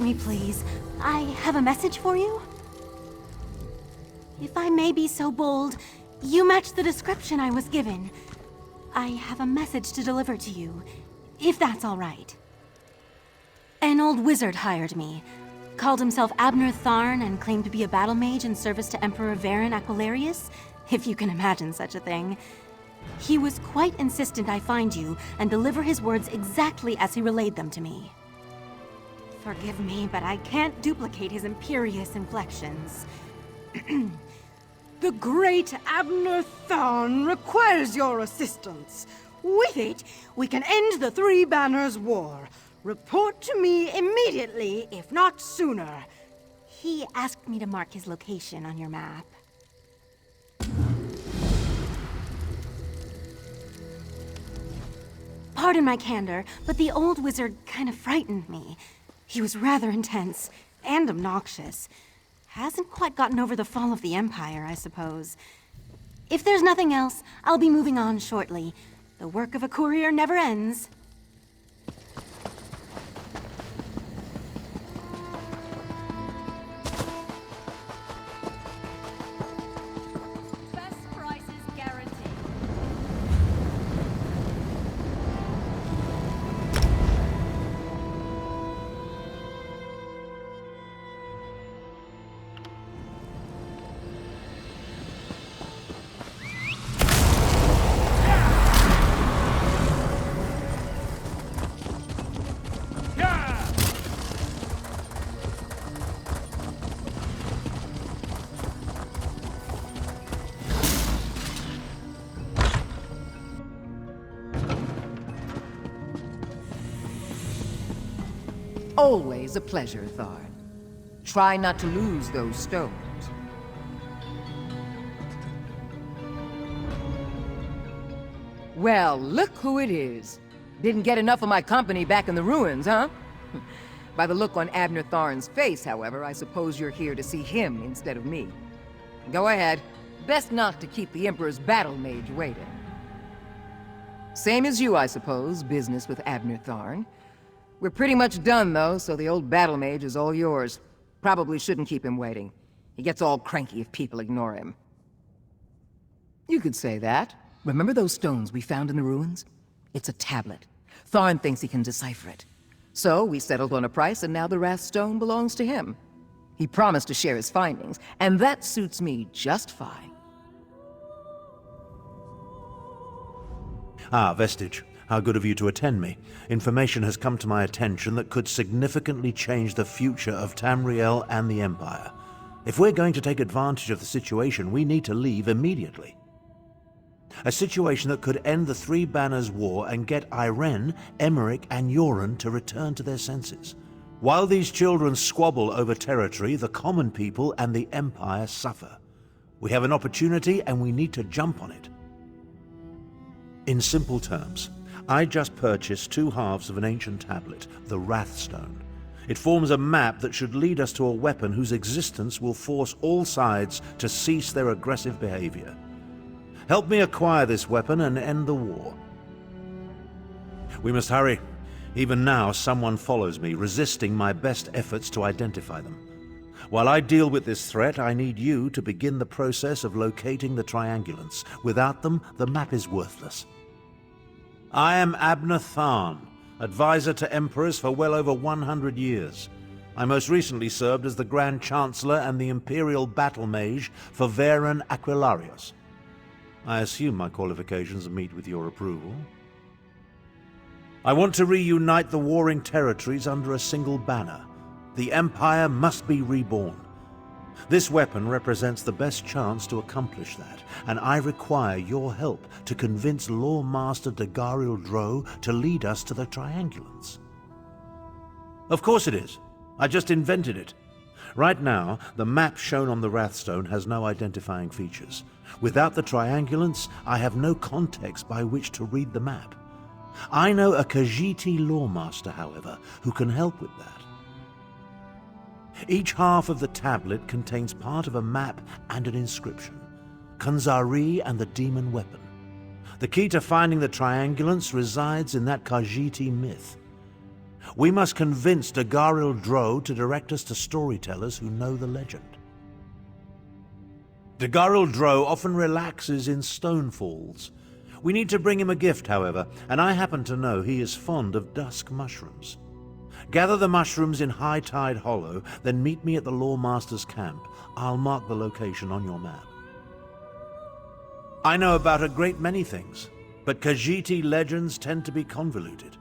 me, please. I have a message for you. If I may be so bold, you match the description I was given. I have a message to deliver to you, if that's all right. An old wizard hired me. Called himself Abnur Tharn and claimed to be a battle mage in service to Emperor Varen Aquilarius, if you can imagine such a thing. He was quite insistent I find you and deliver his words exactly as he relayed them to me. Forgive me, but I can't duplicate his imperious inflections. The great Abnur Tharn requires your assistance. With it, we can end the Three Banners War. Report to me immediately, if not sooner. He asked me to mark his location on your map. Pardon my candor, but the old wizard kind of frightened me. He was rather intense and obnoxious. Hasn't quite gotten over the fall of the Empire, I suppose. If there's nothing else, I'll be moving on shortly. The work of a courier never ends. Best prices guaranteed. Always a pleasure, Tharn. Try not to lose those stones. Well, look who it is. Didn't get enough of my company back in the ruins, huh? By the look on Abnur Tharn's face, however, I suppose you're here to see him instead of me. Go ahead. Best not to keep the Emperor's battle mage waiting. Same as you, I suppose, business with Abnur Tharn. We're pretty much done, though, so the old battle mage is all yours. Probably shouldn't keep him waiting. He gets all cranky if people ignore him. You could say that. Remember those stones we found in the ruins? It's a tablet. Tharn thinks he can decipher it. So we settled on a price, and now the Wrath Stone belongs to him. He promised to share his findings, and that suits me just fine. Ah, Vestige. How good of you to attend me. Information has come to my attention that could significantly change the future of Tamriel and the Empire. If we're going to take advantage of the situation, we need to leave immediately. A situation that could end the Three Banners War and get Irene, Emmerich, and Yoren to return to their senses. While these children squabble over territory, the common people and the Empire suffer. We have an opportunity and we need to jump on it. In simple terms, I just purchased 2 halves of an ancient tablet, the Wrath Stone. It forms a map that should lead us to a weapon whose existence will force all sides to cease their aggressive behavior. Help me acquire this weapon and end the war. We must hurry. Even now, someone follows me, resisting my best efforts to identify them. While I deal with this threat, I need you to begin the process of locating the triangulants. Without them, the map is worthless. I am Abnur Tharn, advisor to emperors for well over 100 years. I most recently served as the Grand Chancellor and the Imperial Battle Mage for Varen Aquilarius. I assume my qualifications meet with your approval. I want to reunite the warring territories under a single banner. The Empire must be reborn. This weapon represents the best chance to accomplish that, and I require your help to convince Lawmaster Dagaril-dro to lead us to the triangulants. Of course it is. I just invented it. Right now, the map shown on the Wrathstone has no identifying features. Without the triangulants, I have no context by which to read the map. I know a Khajiiti Lawmaster, however, who can help with that. Each half of the tablet contains part of a map and an inscription. Khunzar-ri and the demon weapon. The key to finding the triangulants resides in that Khajiiti myth. We must convince Dagaril-dro to direct us to storytellers who know the legend. Dagaril-dro often relaxes in stone falls. We need to bring him a gift, however, and I happen to know he is fond of dusk mushrooms. Gather the mushrooms in High Tide Hollow, then meet me at the Lawmaster's camp. I'll mark the location on your map. I know about a great many things, but Khajiit legends tend to be convoluted.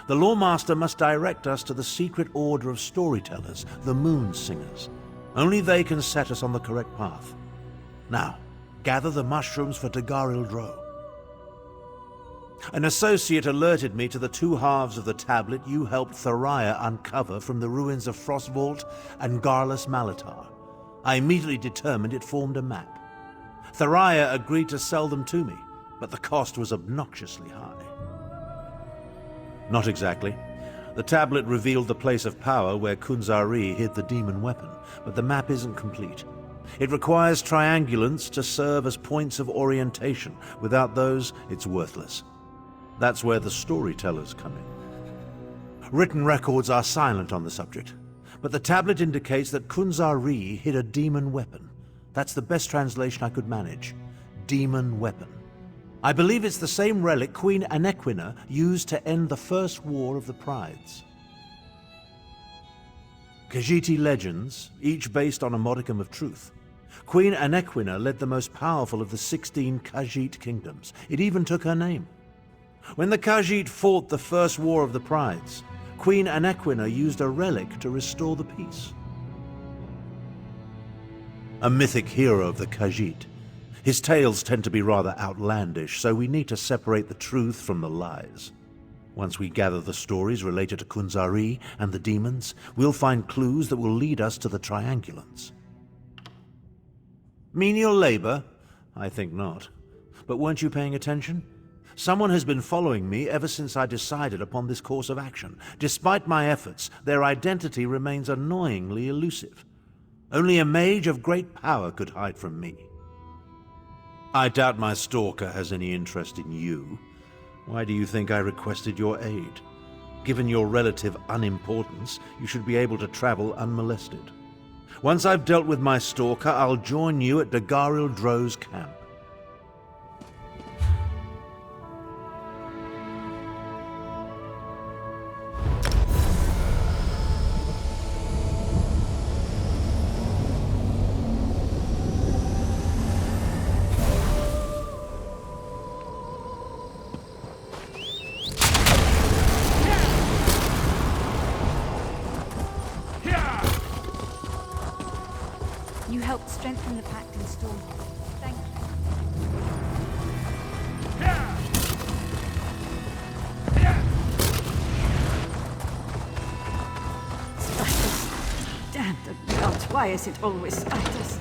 The Lawmaster must direct us to the secret order of storytellers, the Moon Singers. Only they can set us on the correct path. Now, gather the mushrooms for Dagaril-dro. An associate alerted me to the two halves of the tablet you helped Thariah uncover from the ruins of Frostvault and Garlus Malatar. I immediately determined it formed a map. Thariah agreed to sell them to me, but the cost was obnoxiously high. Not exactly. The tablet revealed the place of power where Khunzar-ri hid the demon weapon, but the map isn't complete. It requires triangulants to serve as points of orientation. Without those, it's worthless. That's where the storytellers come in. Written records are silent on the subject, but the tablet indicates that Khunzar-ri hid a demon weapon. That's the best translation I could manage. Demon weapon. I believe it's the same relic Queen Anequina used to end the First War of the Prides. Khajiit legends, each based on a modicum of truth. Queen Anequina led the most powerful of the 16 Khajiit kingdoms. It even took her name. When the Khajiit fought the First War of the Prides, Queen Anequina used a relic to restore the peace. A mythic hero of the Khajiit. His tales tend to be rather outlandish, so we need to separate the truth from the lies. Once we gather the stories related to Khunzar-ri and the demons, we'll find clues that will lead us to the triangulants. Menial labor? I think not. But weren't you paying attention? Someone has been following me ever since I decided upon this course of action. Despite my efforts, their identity remains annoyingly elusive. Only a mage of great power could hide from me. I doubt my stalker has any interest in you. Why do you think I requested your aid? Given your relative unimportance, you should be able to travel unmolested. Once I've dealt with my stalker, I'll join you at Dagaril-dro's camp. You helped strengthen the pact in Stormhold. Thank Spiders. Damn the gods, why is it always spiders?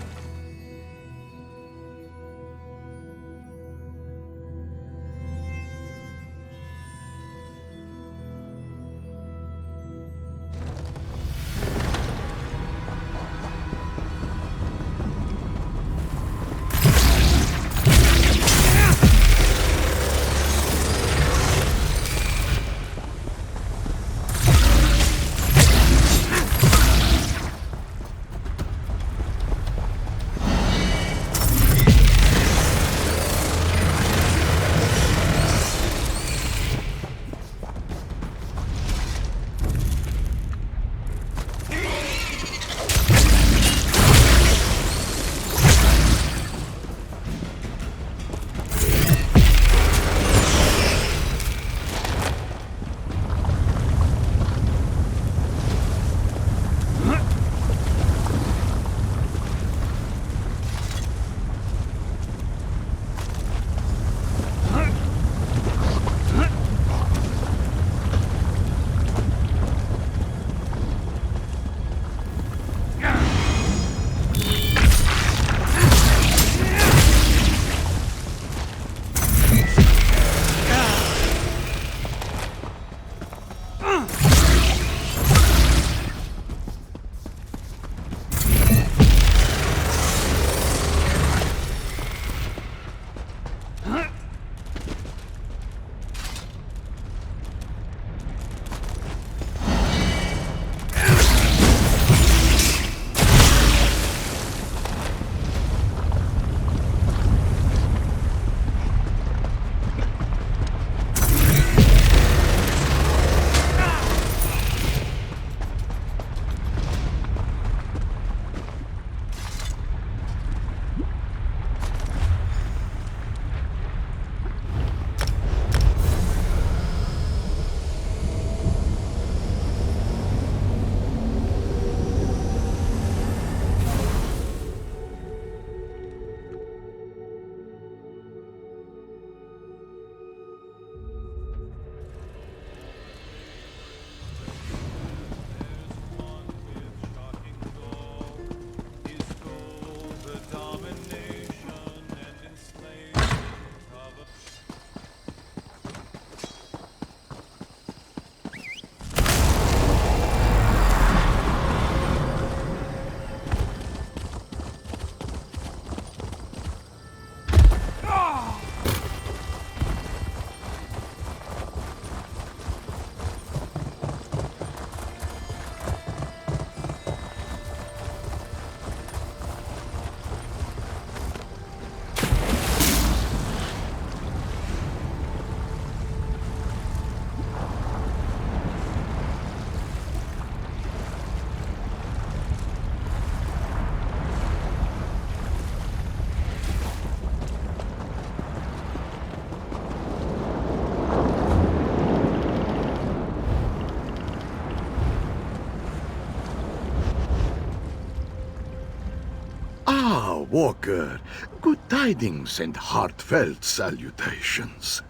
Walker. Good tidings and heartfelt salutations.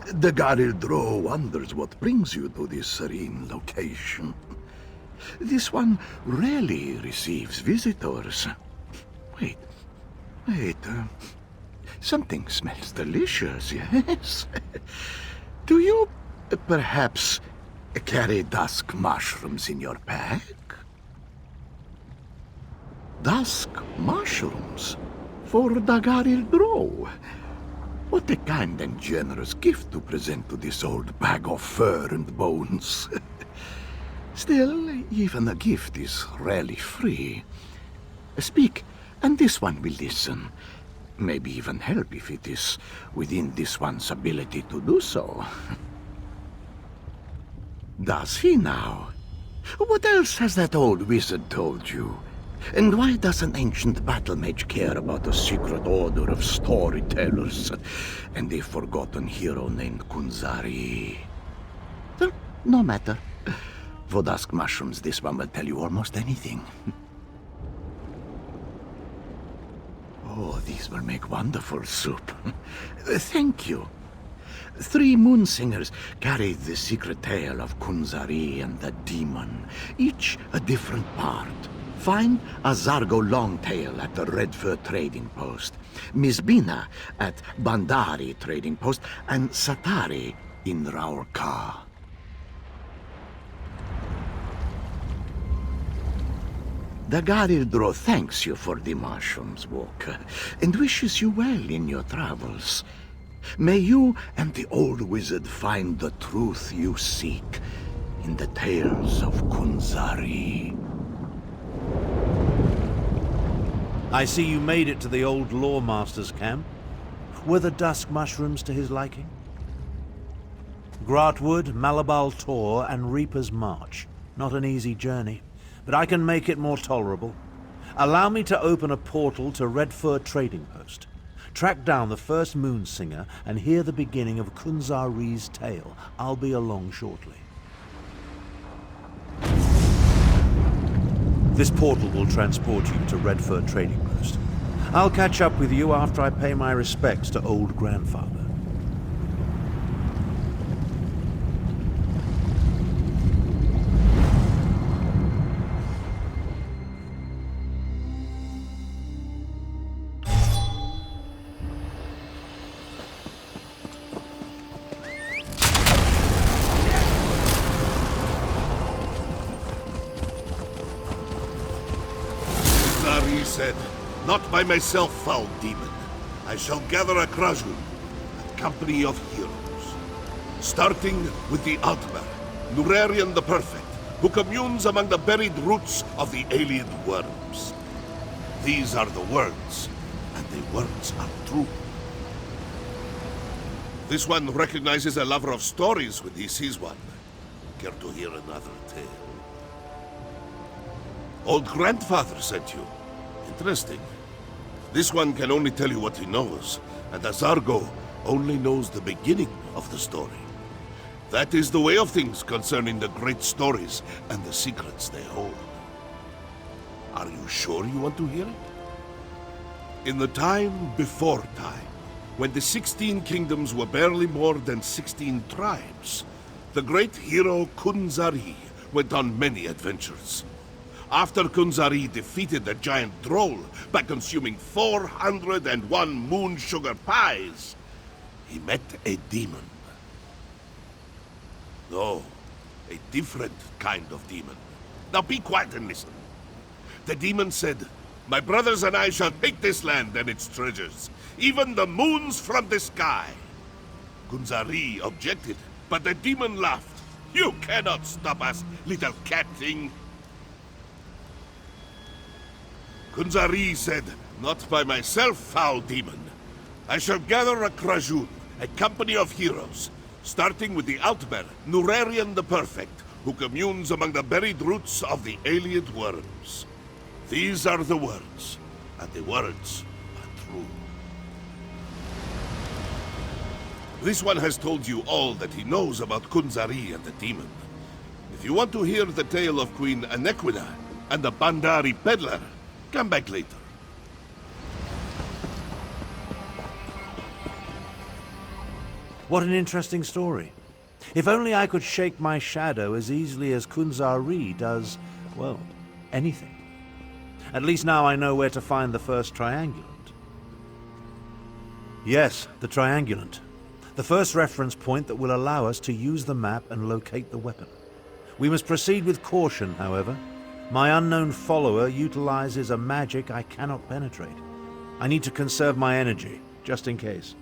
Dagaril-dro wonders what brings you to this serene location. This one rarely receives visitors. Wait. Something smells delicious, yes? Do you perhaps carry dusk mushrooms in your pack? Dusk mushrooms? For Dagaril-dro? What a kind and generous gift to present to this old bag of fur and bones. Still, even a gift is rarely free. Speak, and this one will listen. Maybe even help if it is within this one's ability to do so. Does he now? What else has that old wizard told you? And why does an ancient battle mage care about a secret order of storytellers and a forgotten hero named Khunzar-ri? Well, no matter. For dusk mushrooms, this one will tell you almost anything. Oh, these will make wonderful soup. Thank you. 3 moon singers carried the secret tale of Khunzar-ri and the demon, each a different part. Find a Zargo Longtail at the Redfur Trading Post, Mizbina at Bandari Trading Post, and Satari in Rawl. Dagaril-dro thanks you for the mushrooms, Walker, and wishes you well in your travels. May you and the old wizard find the truth you seek in the tales of Khunzar-ri. I see you made it to the old Lawmaster's camp. Were the dusk mushrooms to his liking? Gratwood, Malabal Tor, and Reaper's March. Not an easy journey, but I can make it more tolerable. Allow me to open a portal to Redfur Trading Post. Track down the first Moonsinger and hear the beginning of Khunzar-ri's tale. I'll be along shortly. This portal will transport you to Redfur Trading Post. I'll catch up with you after I pay my respects to old grandfather. Said, "Not by myself, foul demon. I shall gather a Krajun, a company of heroes. Starting with the Altmer, Nurarian the Perfect, who communes among the buried roots of the alien worms. These are the words, and the words are true. This one recognizes a lover of stories when he sees one. Care to hear another tale? Old grandfather sent you. Interesting. This one can only tell you what he knows, and Azargo only knows the beginning of the story. That is the way of things concerning the great stories and the secrets they hold. Are you sure you want to hear it? In the time before time, when the 16 kingdoms were barely more than 16 tribes, the great hero Khunzar-ri went on many adventures. After Khunzar-ri defeated the giant Rawl by consuming 401 moon sugar pies, he met a demon. No, a different kind of demon. Now be quiet and listen. The demon said, "My brothers and I shall take this land and its treasures, even the moons from the sky." Khunzar-ri objected, but the demon laughed. "You cannot stop us, little cat thing." Khunzar-ri said, "Not by myself, foul demon. I shall gather a Krajun, a company of heroes, starting with the Altmer, Nurarian the Perfect, who communes among the buried roots of the alien worms. These are the words, and the words are true." This one has told you all that he knows about Khunzar-ri and the demon. If you want to hear the tale of Queen Anequina and the Bandari peddler, come back later. What an interesting story. If only I could shake my shadow as easily as Khunzar-ri does, well, anything. At least now I know where to find the first triangulant. Yes, the triangulant. The first reference point that will allow us to use the map and locate the weapon. We must proceed with caution, however. My unknown follower utilizes a magic I cannot penetrate. I need to conserve my energy, just in case.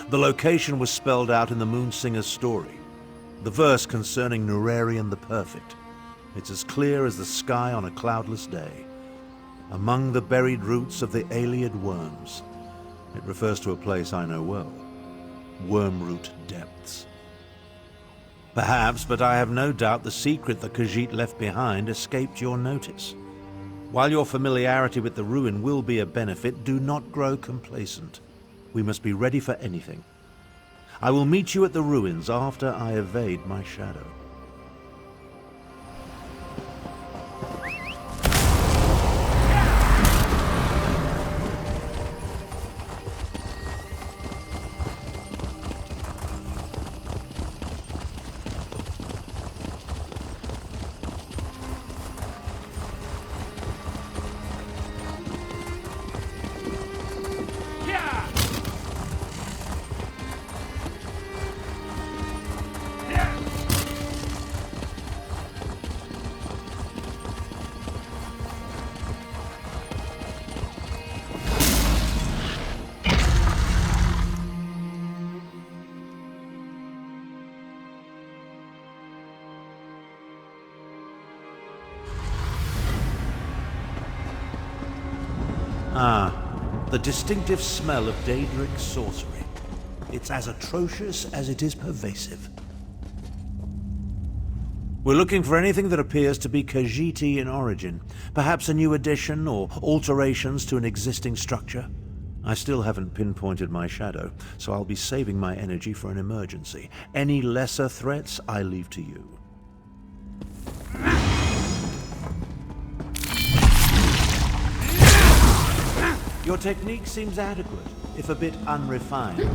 The location was spelled out in the Moonsinger's story. The verse concerning Nurarian the Perfect. It's as clear as the sky on a cloudless day. Among the buried roots of the Ayleid worms. It refers to a place I know well. Wormroot Depths. Perhaps, but I have no doubt the secret that Khajiit left behind escaped your notice. While your familiarity with the ruin will be a benefit, do not grow complacent. We must be ready for anything. I will meet you at the ruins after I evade my shadow. The distinctive smell of Daedric sorcery. It's as atrocious as it is pervasive. We're looking for anything that appears to be Khajiiti in origin. Perhaps a new addition or alterations to an existing structure. I still haven't pinpointed my shadow, so I'll be saving my energy for an emergency. Any lesser threats, I leave to you. Your technique seems adequate, if a bit unrefined.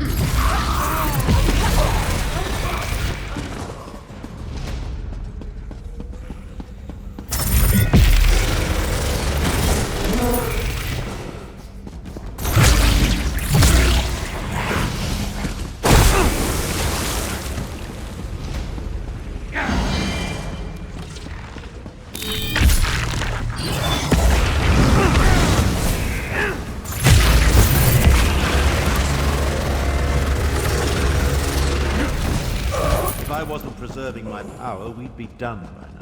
Preserving my power, we'd be done by now.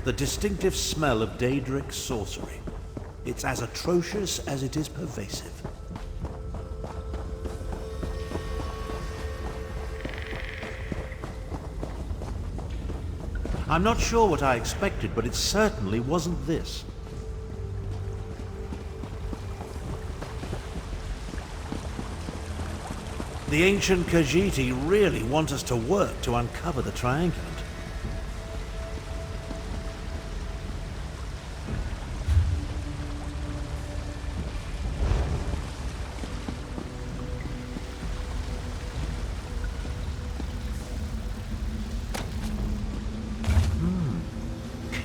The distinctive smell of Daedric sorcery. It's as atrocious as it is pervasive. I'm not sure what I expected, but it certainly wasn't this. The ancient Khajiiti really want us to work to uncover the triangulant.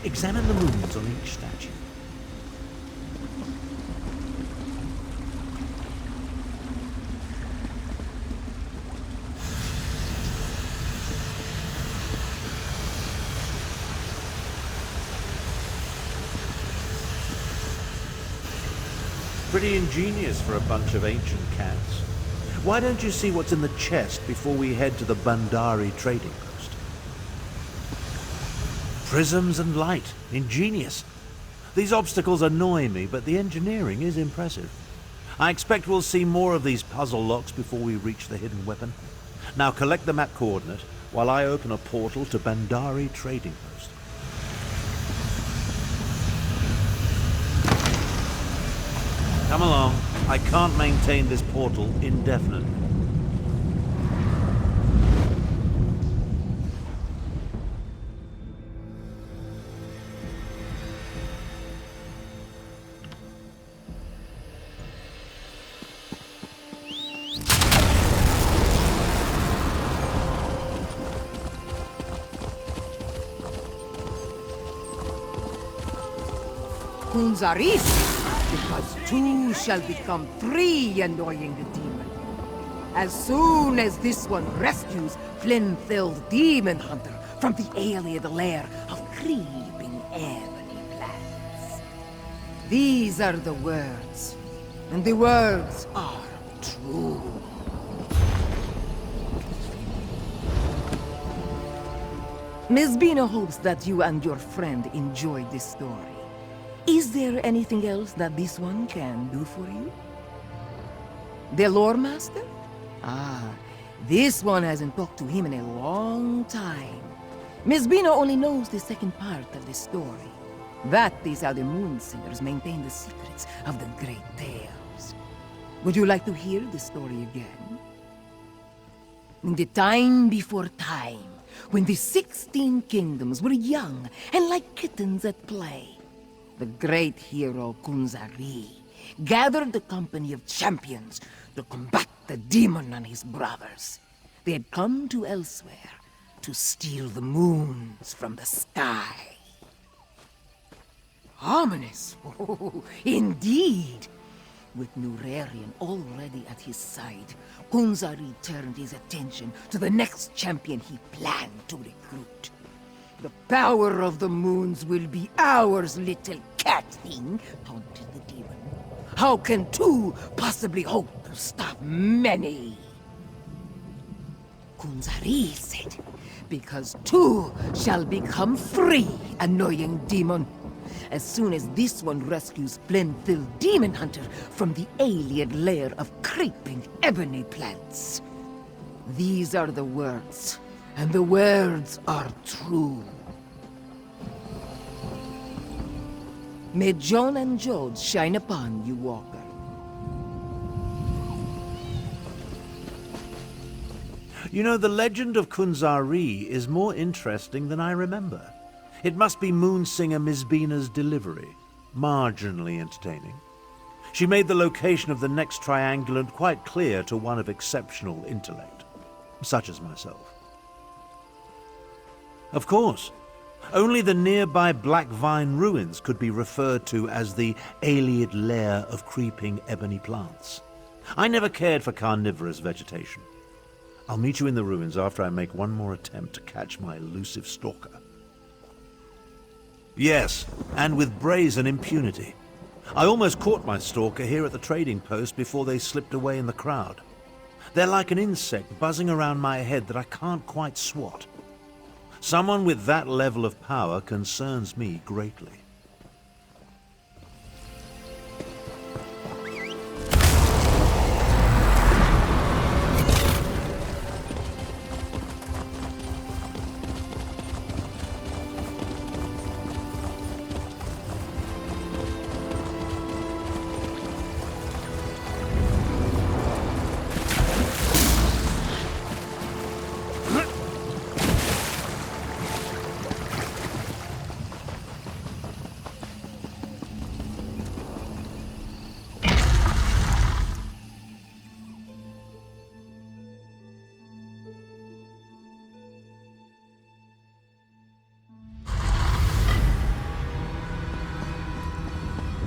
Examine the runes on each statue. Pretty ingenious for a bunch of ancient cats. Why don't you see what's in the chest before we head to the Bandari trading post? Prisms and light. Ingenious. These obstacles annoy me, but the engineering is impressive. I expect we'll see more of these puzzle locks before we reach the hidden weapon. Now collect the map coordinate while I open a portal to Bandari Trading Post. Come along. I can't maintain this portal indefinitely. Khunzar-ri, because two shall become three, annoying the demon. As soon as this one rescues Flynn-filled demon hunter from the alien lair of creeping ebony plants. These are the words, and the words are true. Miss Bina hopes that you and your friend enjoyed this story. Is there anything else that this one can do for you? The lore master? This one hasn't talked to him in a long time. Miss Bina only knows the second part of the story. That is how the Moon Singers maintain the secrets of the great tales. Would you like to hear the story again? In the time before time, when the 16 kingdoms were young and like kittens at play, the great hero Khunzar-ri gathered the company of champions to combat the demon and his brothers. They had come to Elsweyr to steal the moons from the sky. Ominous! Oh, indeed! With Nurarian already at his side, Khunzar-ri turned his attention to the next champion he planned to recruit. The power of the moons will be ours, little cat thing, taunted the demon. How can two possibly hope to stop many? Khunzar-ri said, because two shall become three, annoying demon. As soon as this one rescues Flynn-filled demon hunter from the alien lair of creeping ebony plants. These are the words, and the words are true. May John and George shine upon you, Walker. You know, the legend of Khunzar-ri is more interesting than I remember. It must be Moonsinger Miss Bina's delivery. Marginally entertaining. She made the location of the next triangulant quite clear to one of exceptional intellect, such as myself. Of course, only the nearby Black Vine ruins could be referred to as the alien lair of creeping ebony plants. I never cared for carnivorous vegetation. I'll meet you in the ruins after I make one more attempt to catch my elusive stalker. Yes, and with brazen impunity. I almost caught my stalker here at the trading post before they slipped away in the crowd. They're like an insect buzzing around my head that I can't quite swat. Someone with that level of power concerns me greatly.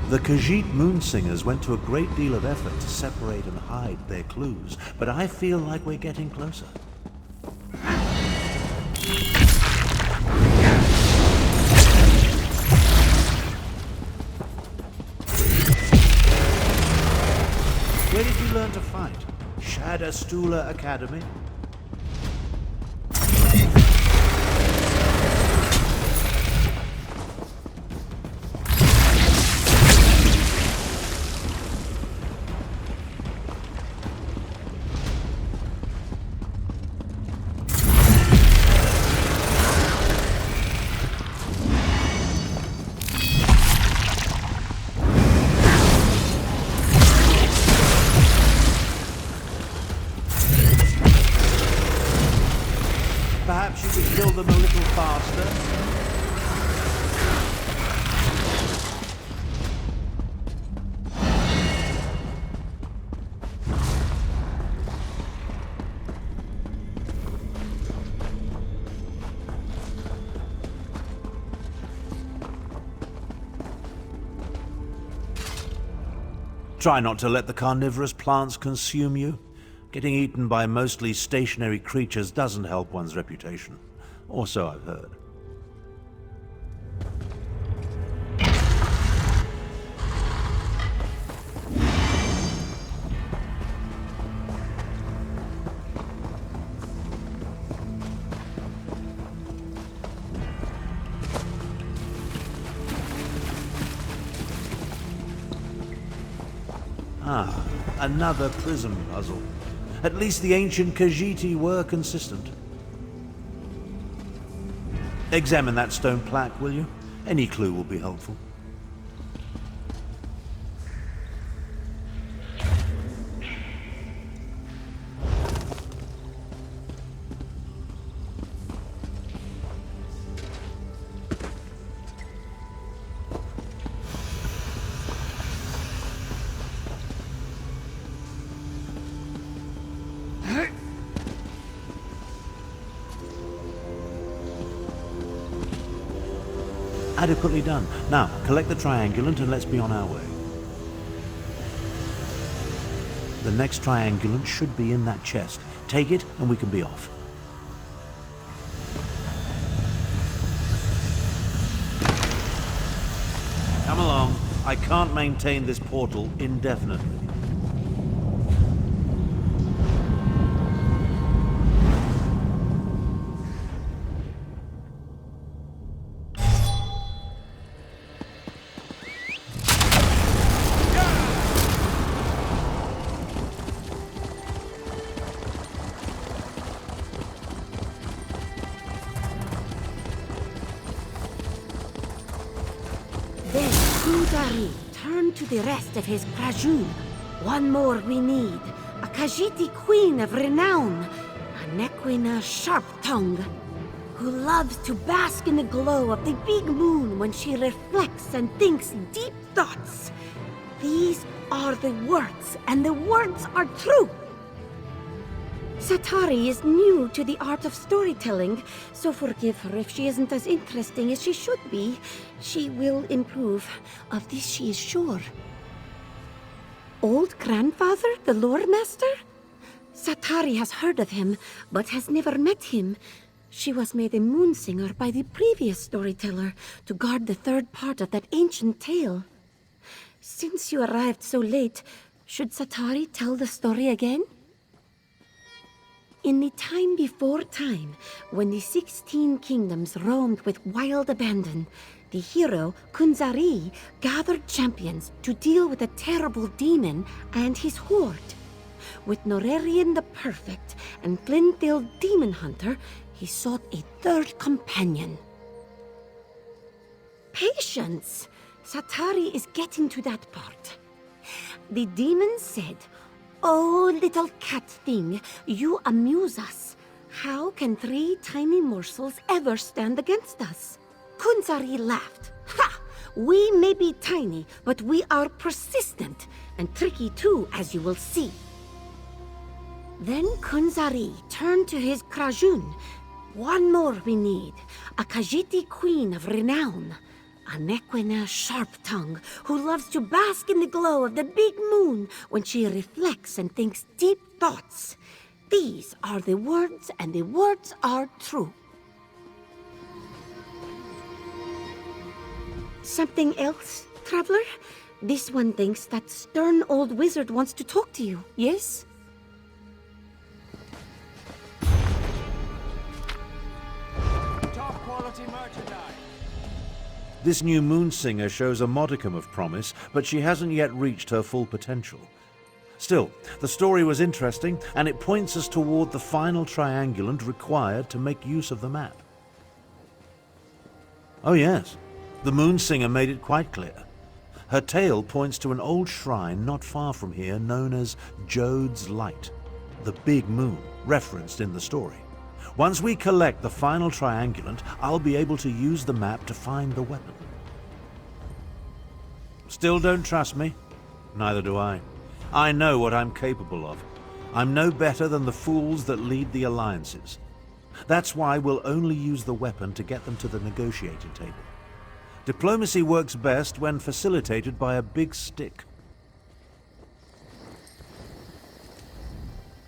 The Khajiit Moonsingers went to a great deal of effort to separate and hide their clues, but I feel like we're getting closer. Where did you learn to fight? Shadastula Academy? Perhaps you could kill them a little faster? Try not to let the carnivorous plants consume you. Getting eaten by mostly stationary creatures doesn't help one's reputation. Or so I've heard. Ah, another prism puzzle. At least the ancient Khajiiti were consistent. Examine that stone plaque, will you? Any clue will be helpful. Adequately done. Now, collect the triangulant and let's be on our way. The next triangulant should be in that chest. Take it and we can be off. Come along. I can't maintain this portal indefinitely. Then Khunzar-ri turned to the rest of his Krajun. One more we need. A Khajiiti queen of renown. A Nequina sharp-tongue. Who loves to bask in the glow of the big moon when she reflects and thinks deep thoughts. These are the words, and the words are true. Satari is new to the art of storytelling, so forgive her if she isn't as interesting as she should be. She will improve. Of this she is sure. Old grandfather, the lore master? Satari has heard of him, but has never met him. She was made a moon singer by the previous storyteller to guard the third part of that ancient tale. Since you arrived so late, should Satari tell the story again? In the time before time, when the 16 kingdoms roamed with wild abandon, the hero, Khunzar-ri, gathered champions to deal with a terrible demon and his horde. With Norarian the Perfect and Glendale Demon Hunter, he sought a third companion. Patience! Satari is getting to that part. The demon said, "Oh, little cat thing, you amuse us. How can 3 tiny morsels ever stand against us?" Khunzar-ri laughed. "Ha! We may be tiny, but we are persistent, and tricky too, as you will see." Then Khunzar-ri turned to his Krajun. One more we need, a Khajiiti queen of renown. A Nequina sharp-tongue who loves to bask in the glow of the big moon when she reflects and thinks deep thoughts. These are the words, and the words are true. Something else, traveler? This one thinks that stern old wizard wants to talk to you, yes? Top-quality merchandise. This new moon singer shows a modicum of promise, but she hasn't yet reached her full potential. Still, the story was interesting, and it points us toward the final triangulant required to make use of the map. Oh yes, the moon singer made it quite clear. Her tale points to an old shrine not far from here known as Jode's Light, the big moon, referenced in the story. Once we collect the final triangulant, I'll be able to use the map to find the weapon. Still don't trust me? Neither do I. I know what I'm capable of. I'm no better than the fools that lead the alliances. That's why we'll only use the weapon to get them to the negotiating table. Diplomacy works best when facilitated by a big stick.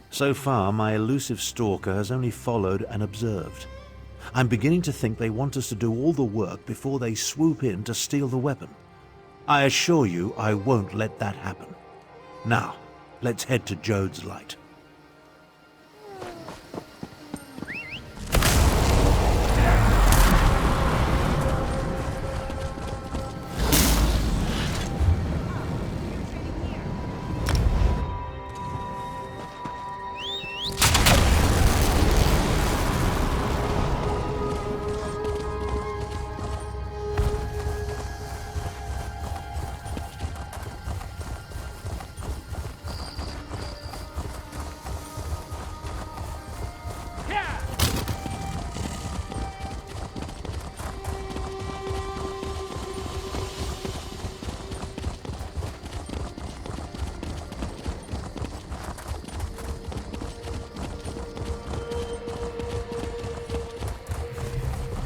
So far, my elusive stalker has only followed and observed. I'm beginning to think they want us to do all the work before they swoop in to steal the weapon. I assure you I won't let that happen. Now, let's head to Jode's Light.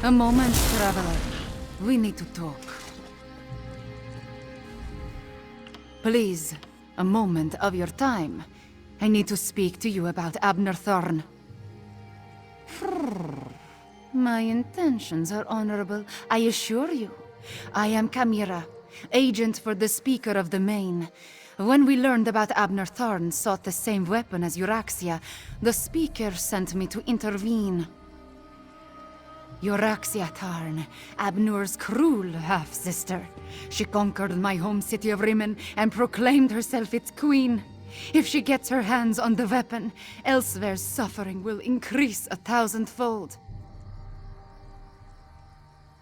A moment, traveler. We need to talk. Please, a moment of your time. I need to speak to you about Abnur Tharn. My intentions are honorable, I assure you. I am Chimera, agent for the Speaker of the Main. When we learned about Abnur Tharn sought the same weapon as Euraxia, the Speaker sent me to intervene. Euraxia Tharn, Abnur's cruel half-sister. She conquered my home city of Rimmen and proclaimed herself its queen. If she gets her hands on the weapon, Elsweyr's suffering will increase 1,000-fold.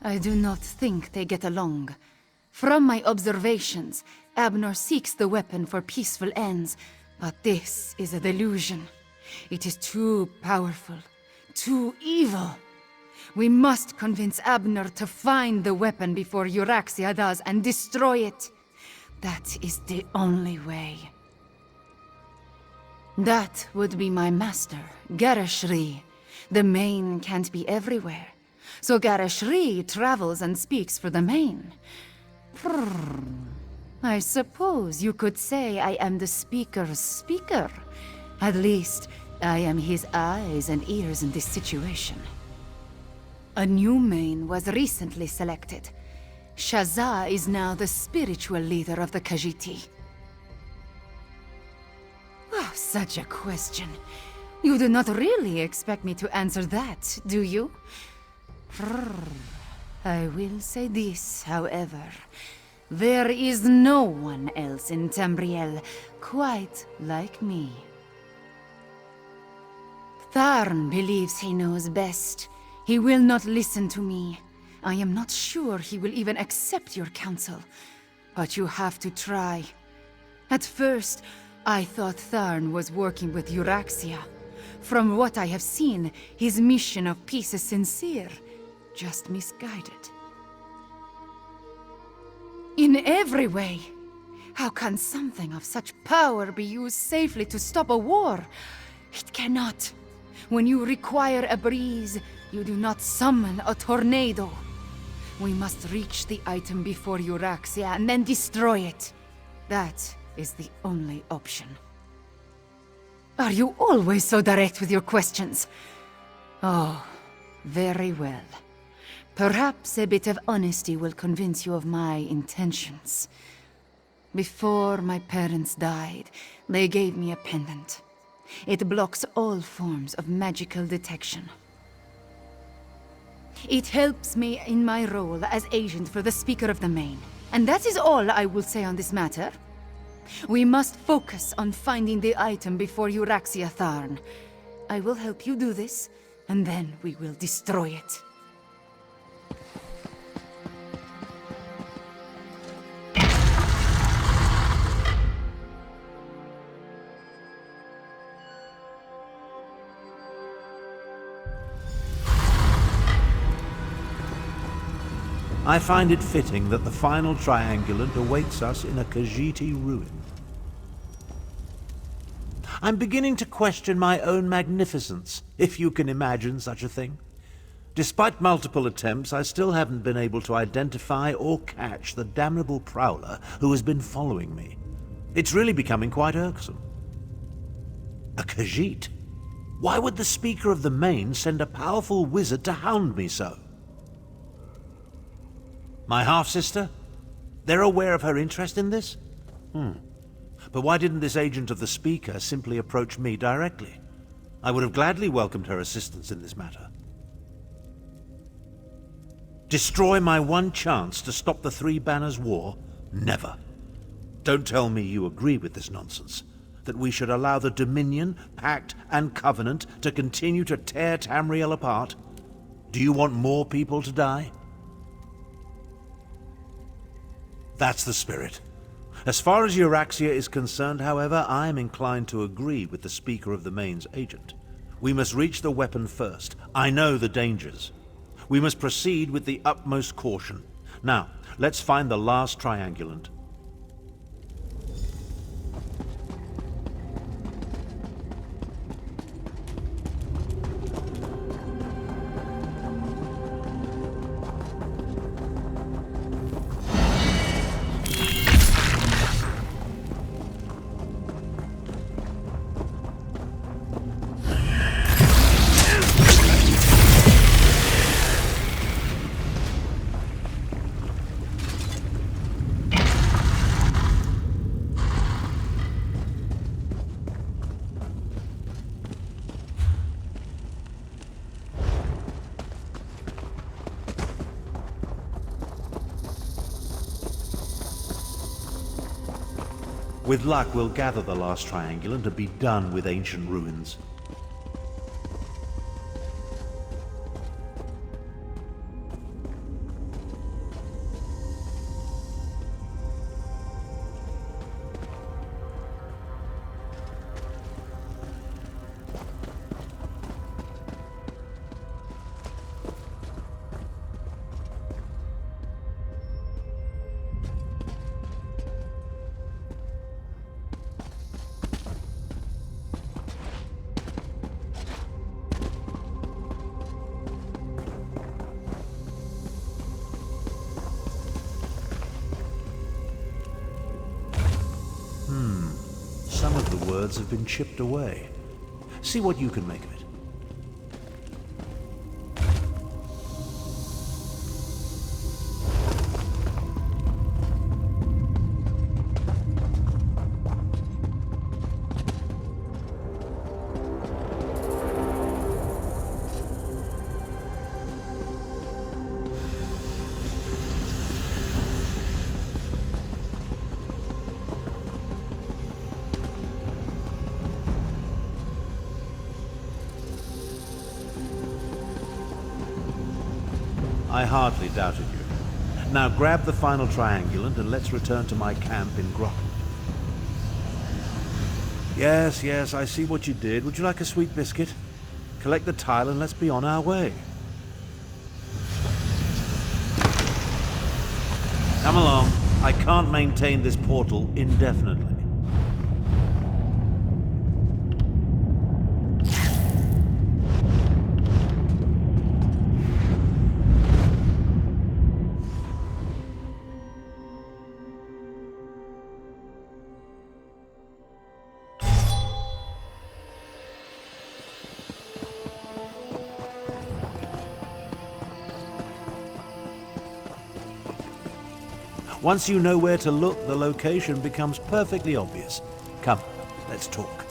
I do not think they get along. From my observations, Abnur seeks the weapon for peaceful ends, but this is a delusion. It is too powerful, too evil. We must convince Abnur to find the weapon before Euraxia does and destroy it. That is the only way. That would be my master, Garashri. The Main can't be everywhere. So Garashri travels and speaks for the Main. I suppose you could say I am the Speaker's speaker. At least, I am his eyes and ears in this situation. A new Main was recently selected. Shazza is now the spiritual leader of the Khajiit. Oh, such a question. You do not really expect me to answer that, do you? I will say this, however. There is no one else in Tamriel quite like me. Tharn believes he knows best. He will not listen to me. I am not sure he will even accept your counsel. But you have to try. At first, I thought Tharn was working with Euraxia. From what I have seen, his mission of peace is sincere, just misguided. In every way. How can something of such power be used safely to stop a war? It cannot. When you require a breeze, you do not summon a tornado. We must reach the item before Euraxia and then destroy it. That is the only option. Are you always so direct with your questions? Oh, very well. Perhaps a bit of honesty will convince you of my intentions. Before my parents died, they gave me a pendant. It blocks all forms of magical detection. It helps me in my role as agent for the Speaker of the Main. And that is all I will say on this matter. We must focus on finding the item before Euraxia Tharn. I will help you do this, and then we will destroy it. I find it fitting that the final triangulant awaits us in a Khajiiti ruin. I'm beginning to question my own magnificence, if you can imagine such a thing. Despite multiple attempts, I still haven't been able to identify or catch the damnable prowler who has been following me. It's really becoming quite irksome. A Khajiit? Why would the Speaker of the Main send a powerful wizard to hound me so? My half-sister? They're aware of her interest in this? But why didn't this agent of the Speaker simply approach me directly? I would have gladly welcomed her assistance in this matter. Destroy my one chance to stop the Three Banners War? Never. Don't tell me you agree with this nonsense. That we should allow the Dominion, Pact, and Covenant to continue to tear Tamriel apart? Do you want more people to die? That's the spirit. As far as Euraxia is concerned, however, I am inclined to agree with the Speaker of the Main's agent. We must reach the weapon first. I know the dangers. We must proceed with the utmost caution. Now, let's find the last triangulant. With luck, we'll gather the last triangulant and be done with ancient ruins. Some of the words have been chipped away. See what you can make of it. I hardly doubted you. Now grab the final triangulant and let's return to my camp in Groton. Yes, I see what you did. Would you like a sweet biscuit? Collect the tile and let's be on our way. Come along. I can't maintain this portal indefinitely. Once you know where to look, the location becomes perfectly obvious. Come, let's talk.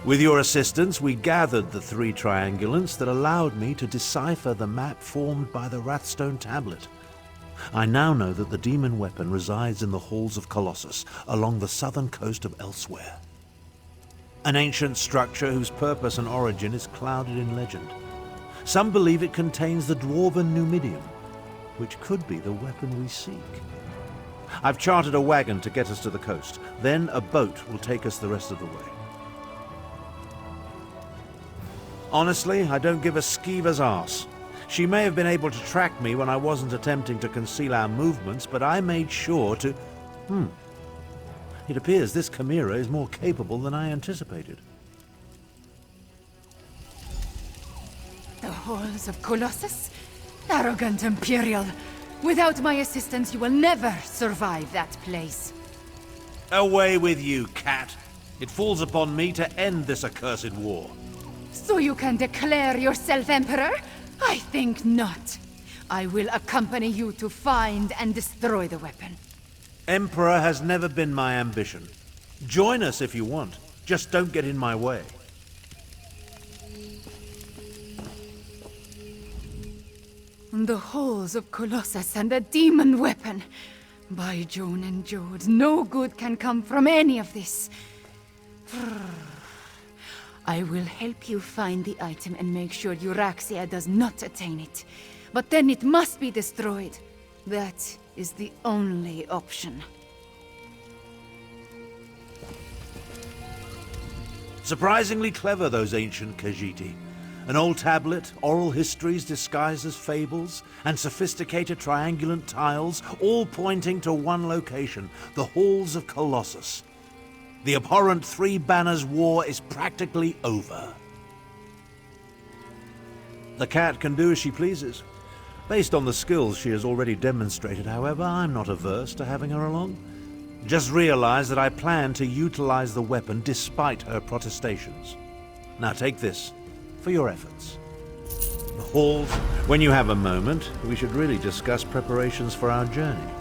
With your assistance, we gathered the three triangulants that allowed me to decipher the map formed by the Wrathstone tablet. I now know that the demon weapon resides in the halls of Colossus, along the southern coast of Elsweyr. An ancient structure whose purpose and origin is clouded in legend. Some believe it contains the dwarven Numidium, which could be the weapon we seek. I've chartered a wagon to get us to the coast. Then a boat will take us the rest of the way. Honestly, I don't give a skeever's arse. She may have been able to track me when I wasn't attempting to conceal our movements, but I made sure to... It appears this chimera is more capable than I anticipated. The halls of Colossus? Arrogant Imperial! Without my assistance, you will never survive that place. Away with you, cat. It falls upon me to end this accursed war. So you can declare yourself Emperor? I think not. I will accompany you to find and destroy the weapon. Emperor has never been my ambition. Join us if you want. Just don't get in my way. The halls of Colossus and a demon weapon. By Joan and Jode, no good can come from any of this. I will help you find the item and make sure Euraxia does not attain it. But then it must be destroyed. That is the only option. Surprisingly clever, those ancient Khajiit. An old tablet, oral histories disguised as fables, and sophisticated triangulant tiles, all pointing to one location, the Halls of Colossus. The abhorrent Three Banners War is practically over. The cat can do as she pleases. Based on the skills she has already demonstrated, however, I'm not averse to having her along. Just realize that I plan to utilize the weapon despite her protestations. Now take this for your efforts. The halls. When you have a moment, we should really discuss preparations for our journey.